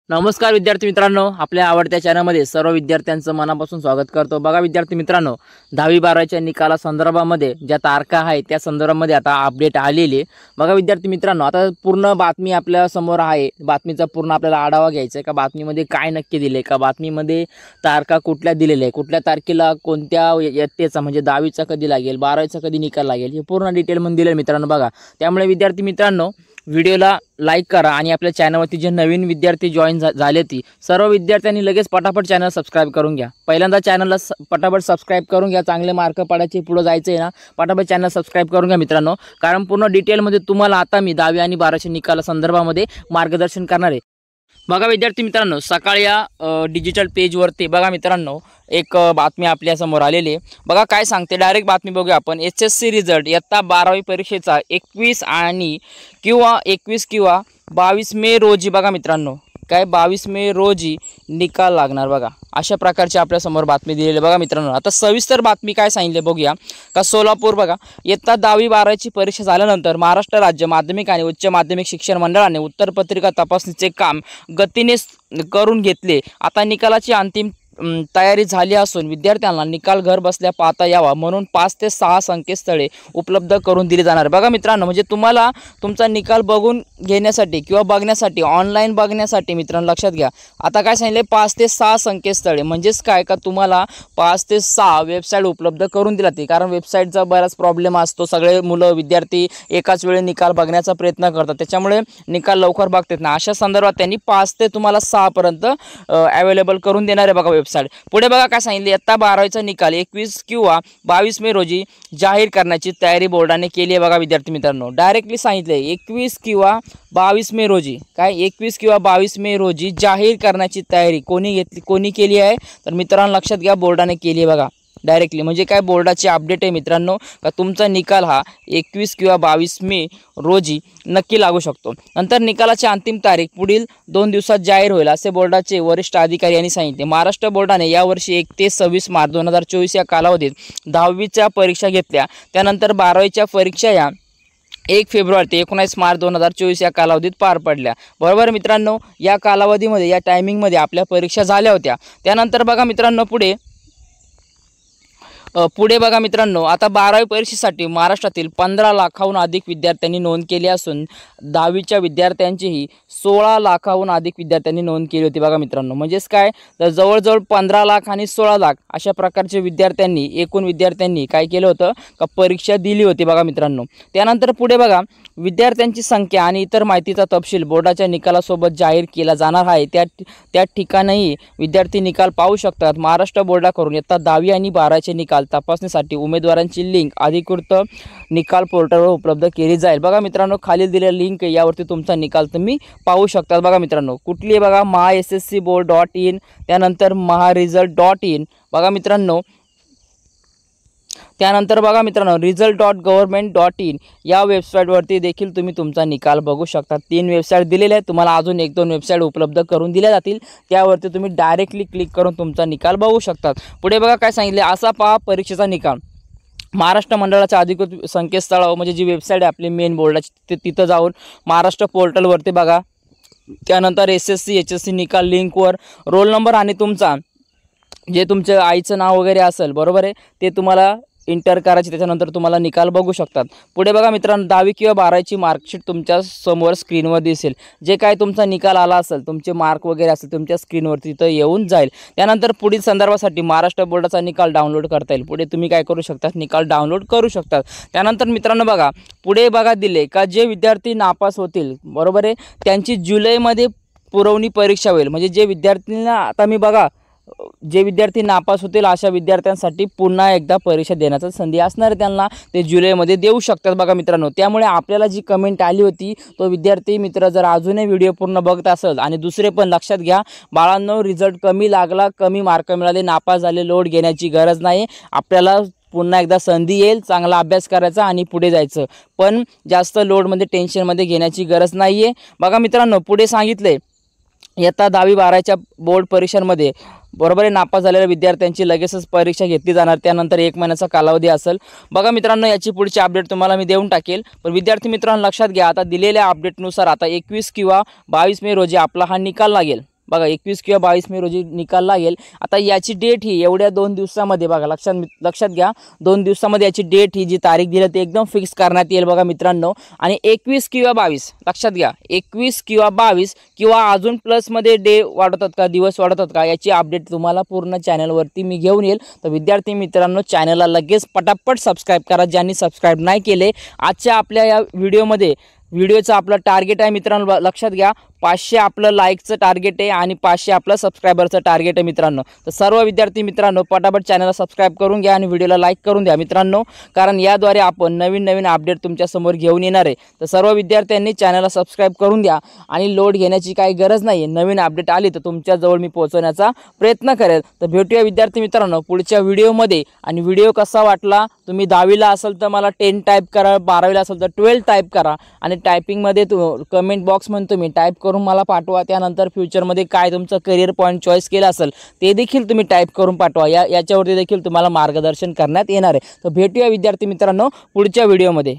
नमस्कार विद्यार्थी मित्रांनो, आपल्या आवडत्या चॅनलमध्ये सर्व विद्यार्थ्यांचं मनापासून स्वागत करतो। बघा विद्यार्थी मित्रांनो, 10वी 12वीच्या निकाला संदर्भामध्ये ज्या तारखा आहेत त्या संदर्भामध्ये आता अपडेट आलेली आहे। बघा विद्यार्थी मित्रांनो, आता पूर्ण बातमी आपल्या समोर आहे। बातमीचा पूर्ण आपल्याला आढावा घ्यायचा आहे का बातमीमध्ये काय नक्की दिले, का बातमीमध्ये तारखा कुठल्या दिलेल्या आहे, कुठल्या तारखेला कोणत्या इयत्तेचा म्हणजे 10वीचा कधी लागेल, 12वीचा कधी निकाल लागेल, हे पूर्ण डिटेलमध्ये दिले मित्रांनो। बघा त्यामुळे विद्यार्थी मित्रांनो, व्हिडिओला लाईक करा आणि आपल्या चॅनलवरती जे नवीन विद्यार्थी जॉईन झाले ती सर्व विद्यार्थ्यांनी लगेच पटापट चॅनल सबस्क्राइब करून घ्या। पहिल्यांदा चॅनलला पटापट सबस्क्राइब करून घ्या। चांगले मार्क पाडायचे, पुढे जायचं आहे ना, पटापट चॅनल सबस्क्राइब करून घ्या मित्रांनो, कारण पूर्ण डिटेलमध्ये तुम्हाला आता मी 10वी आणि 12वीच्या निकाला संदर्भामध्ये मार्गदर्शन करणार आहे। बघा विद्यार्थी मित्रांनो, सकाळी या डिजिटल पेजवरती बघा मित्रांनो एक बातमी आपल्या समोर आलेली आहे। बघा काय सांगते, डायरेक्ट बातमी बघूया आपण। एचएससी रिझल्ट इयत्ता 12वी परीक्षेचा 21 किंवा 22 मे रोजी बघा मित्रांनो, काय 22 मे रोजी निकाल लागणार। बघा अशा प्रकारची आपल्या समोर बातमी दिलेली बघा मित्रांनो। आता सविस्तर बातमी काय सांगितले बघूया का। सोलापूर बघा, इयत्ता 10वी 12वीची परीक्षा झाल्यानंतर महाराष्ट्र राज्य माध्यमिक आणि उच्च माध्यमिक शिक्षण मंडळाने उत्तरपत्रिका तपासणीचे काम गतीने करून घेतले। आता निकालाची अंतिम तयारी झाली असून विद्यार्थ्यांना निकाल घर बसल्या पाहता यावा म्हणून 5 ते 6 संकेतस्थळे उपलब्ध करून दिली जाणार। बघा मित्रांनो, म्हणजे तुम्हाला तुमचा निकाल बघून घेण्यासाठी किंवा बघण्यासाठी ऑनलाईन बघण्यासाठी मित्रांनो लक्षात घ्या, आता काय सांगितले 5 ते 6 संकेतस्थळे म्हणजेच काय का तुम्हाला 5 ते 6 वेबसाईट उपलब्ध करून दिला ती, कारण वेबसाईटचा बराच प्रॉब्लेम असतो। सगळे मुलं विद्यार्थी एकाच वेळी निकाल बघण्याचा प्रयत्न करतात, त्याच्यामुळे निकाल लवकर बघतात ना। अशा संदर्भात त्यांनी 5 ते तुम्हाला 6 पर्यंत अवेलेबल करून देणार आहे बघा वेबसाईट। पुढे बघा काय सांगितले, इयत्ता 12वीचा निकाल 21 किंवा 22 मे रोजी जाहीर करण्याची तयारी बोर्डाने केली आहे। बघा विद्यार्थी मित्रांनो, डायरेक्टली सांगितले 21 किंवा 22 मे रोजी, काय 21 किंवा 22 मे रोजी जाहीर करण्याची तयारी कोणी केली आहे तर मित्रांनो लक्षात घ्या, बोर्डाने केली आहे बघा डायरेक्टली। म्हणजे काय बोर्डाची अपडेट आहे मित्रांनो का तुमचा निकाल हा 21 किंवा 22 मे रोजी नक्की लागू शकतो। नंतर निकालाची अंतिम तारीख पुढील 2 दिवसात जाहीर होईल असे बोर्डाचे वरिष्ठ अधिकारी यांनी सांगितले। महाराष्ट्र बोर्डाने यावर्षी 1 ते 26 मार्च 2024 या कालावधीत 10वीच्या परीक्षा घेतल्या। त्यानंतर 12वीच्या परीक्षा या 1 फेब्रुवारी ते 19 मार्च 2024 या कालावधीत पार पडल्या। बरोबर मित्रांनो, या कालावधीमध्ये या टायमिंगमध्ये आपल्या परीक्षा झाल्या होत्या। त्यानंतर बघा मित्रांनो पुढे बघा मित्रांनो, आता 12वी परीक्षेसाठी महाराष्ट्रातील 15 लाखाहून अधिक विद्यार्थ्यांनी नोंद केली असून 10वीच्या विद्यार्थ्यांचीही 16 लाखाहून अधिक विद्यार्थ्यांनी नोंद केली होती बघा मित्रांनो। म्हणजेच काय तर जवळजवळ 15 लाख आणि 16 लाख अशा प्रकारचे विद्यार्थ्यांनी एकूण विद्यार्थ्यांनी काय केलं होतं का परीक्षा दिली होती बघा मित्रांनो। त्यानंतर पुढे बघा, विद्यार्थ्यांची संख्या आणि इतर माहितीचा तपशील बोर्डाच्या निकालासोबत जाहीर केला जाणार आहे। त्या ठिकाणीही विद्यार्थी निकाल पाहू शकतात। महाराष्ट्र बोर्डाकडून इयत्ता 10वी आणि 12वीचे निकाल तपासणीसाठी उमेदवारांची लिंक अधिकृत निकाल पोर्टलवर उपलब्ध केली जाईल। बघा मित्रांनो, खाली दिलेल्या लिंक यावरती तुमचा निकाल तुम्ही पाहू शकता बघा मित्रांनो। कुठली आहे बघा, mysscboard.in, त्यानंतर maharesult.in बघा मित्रांनो, त्यानंतर बघा मित्रांनो result.government.in या वेबसाईटवरती देखील तुम्ही तुमचा निकाल बघू शकता। 3 वेबसाईट दिलेल्या आहेत, तुम्हाला अजून 1-2 वेबसाईट उपलब्ध करून दिल्या जातील, त्यावरती तुम्ही डायरेक्टली क्लिक करून तुमचा निकाल बघू शकतात। पुढे बघा काय सांगितले, असा पहा परीक्षेचा निकाल। महाराष्ट्र मंडळाच्या अधिकृत संकेतस्थळावर म्हणजे जी वेबसाईट आहे आपली मेन बोर्डाची तिथं जाऊन महाराष्ट्र पोर्टलवरती बघा, त्यानंतर SSC HSC निकाल लिंकवर रोल नंबर आणि तुमचा जे तुमच्या आईचं नाव वगैरे असेल बरोबर आहे ते तुम्हाला इंटर करायची, त्याच्यानंतर तुम्हाला निकाल बघू शकतात। पुढे बघा मित्रांनो, 10वी किंवा 12वीची मार्कशीट तुमच्या समोर स्क्रीनवर दिसेल। जे काय तुमचा निकाल आला असेल, तुमचे मार्क वगैरे असेल तुमच्या स्क्रीनवरती तिथं येऊन जाईल। त्यानंतर पुढील संदर्भासाठी महाराष्ट्र बोर्डाचा निकाल डाउनलोड करता येईल। पुढे तुम्ही काय करू शकता, निकाल डाउनलोड करू शकता। त्यानंतर मित्रांनो बघा पुढे बघा दिले का जे विद्यार्थी नापास होतील बरोबर आहे त्यांची जुलैमध्ये पुरवणी परीक्षा होईल। म्हणजे जे विद्यार्थ्यांना आता मी बघा जे विद्यार्थी नापास होतील अशा विद्यार्थ्यांसाठी पुन्हा एकदा परीक्षा देण्याची संधी असणार आहे, त्यांना ते जुलैमध्ये देऊ शकतात बघा मित्रांनो। त्यामुळे आपल्याला जी कमेंट आली होती तो विद्यार्थी मित्र जर अजूनही व्हिडिओ पूर्ण बघत असेल आणि दुसरे पण लक्षात घ्या बाळांनो, रिझल्ट कमी लागला, कमी मार्क मिळाले, नापास झाले, लोड घेण्याची गरज नाही। आपल्याला पुन्हा एकदा संधी येईल, चांगला अभ्यास करायचा आणि पुढे जायचं, पण जास्त लोडमध्ये टेन्शनमध्ये घेण्याची गरज नाही आहे बघा मित्रांनो। पुढे सांगितले इयत्ता 10वी 12वीच्या बोर्ड परीक्षांमध्ये बरोबर आहे नापास झालेल्या विद्यार्थ्यांची लगेचच परीक्षा घेतली जाणार। त्यानंतर 1 महिन्याचा कालावधी असेल बघा मित्रांनो। याची पुढची अपडेट तुम्हाला मी देऊन टाकेल, पण विद्यार्थी मित्रांनो लक्षात घ्या आता दिलेल्या अपडेटनुसार आता 21 किंवा 22 मे रोजी आपला हा निकाल लागेल। बघा 21 किंवा 22 मे रोजी निकाल लागेल। आता याची डेट ही एवढ्या 2 दिवसामध्ये बघा लक्षात घ्या, 2 दिवसामध्ये याची डेट ही जी तारीख दिली ते एकदम फिक्स करण्यात येईल बघा मित्रांनो। आणि 21 किंवा 22 लक्षात घ्या, 21 किंवा 22 किंवा अजून प्लसमध्ये डे वाढवतात का, दिवस वाढवतात का, याची अपडेट तुम्हाला पूर्ण चॅनलवरती मी घेऊन येईल। तर विद्यार्थी मित्रांनो चॅनलला लगेच पटापट सबस्क्राईब करा ज्यांनी सबस्क्राईब नाही केले। आजच्या आपल्या या व्हिडिओचं आपलं टार्गेट आहे मित्रांनो, लक्षात घ्या 500 आपलं लाईकचं टार्गेट आहे आणि 500 आपलं सबस्क्रायबरचं टार्गेट आहे मित्रांनो। तर सर्व विद्यार्थी मित्रांनो पटापट चॅनलला सबस्क्राईब करून घ्या आणि व्हिडिओला लाईक करून द्या मित्रांनो, कारण याद्वारे आपण नवीन अपडेट तुमच्या समोर घेऊन येणार आहे। तर सर्व विद्यार्थ्यांनी चॅनलला सबस्क्राईब करून द्या आणि लोड घेण्याची काही गरज नाही, नवीन अपडेट आली तर तुमच्याजवळ मी पोहोचवण्याचा प्रयत्न करेल। तर भेटूया विद्यार्थी मित्रांनो पुढच्या व्हिडिओमध्ये। आणि व्हिडिओ कसा वाटला, तुम्ही 10वीला असेल तर मला 10 टाईप करा, 12वीला असेल तर 12 टाईप करा आणि टायपिंगमध्ये कमेंट बॉक्समध्ये तुम्ही टाईप करून मला पाठवा। त्यानंतर फ्युचरमध्ये काय तुमचं करिअर पॉईंट चॉईस केलं असेल ते देखील तुम्ही टाईप करून पाठवा, याच्यावरती देखील तुम्हाला मार्गदर्शन करण्यात येणार आहे। तर भेटूया विद्यार्थी मित्रांनो पुढच्या व्हिडिओमध्ये।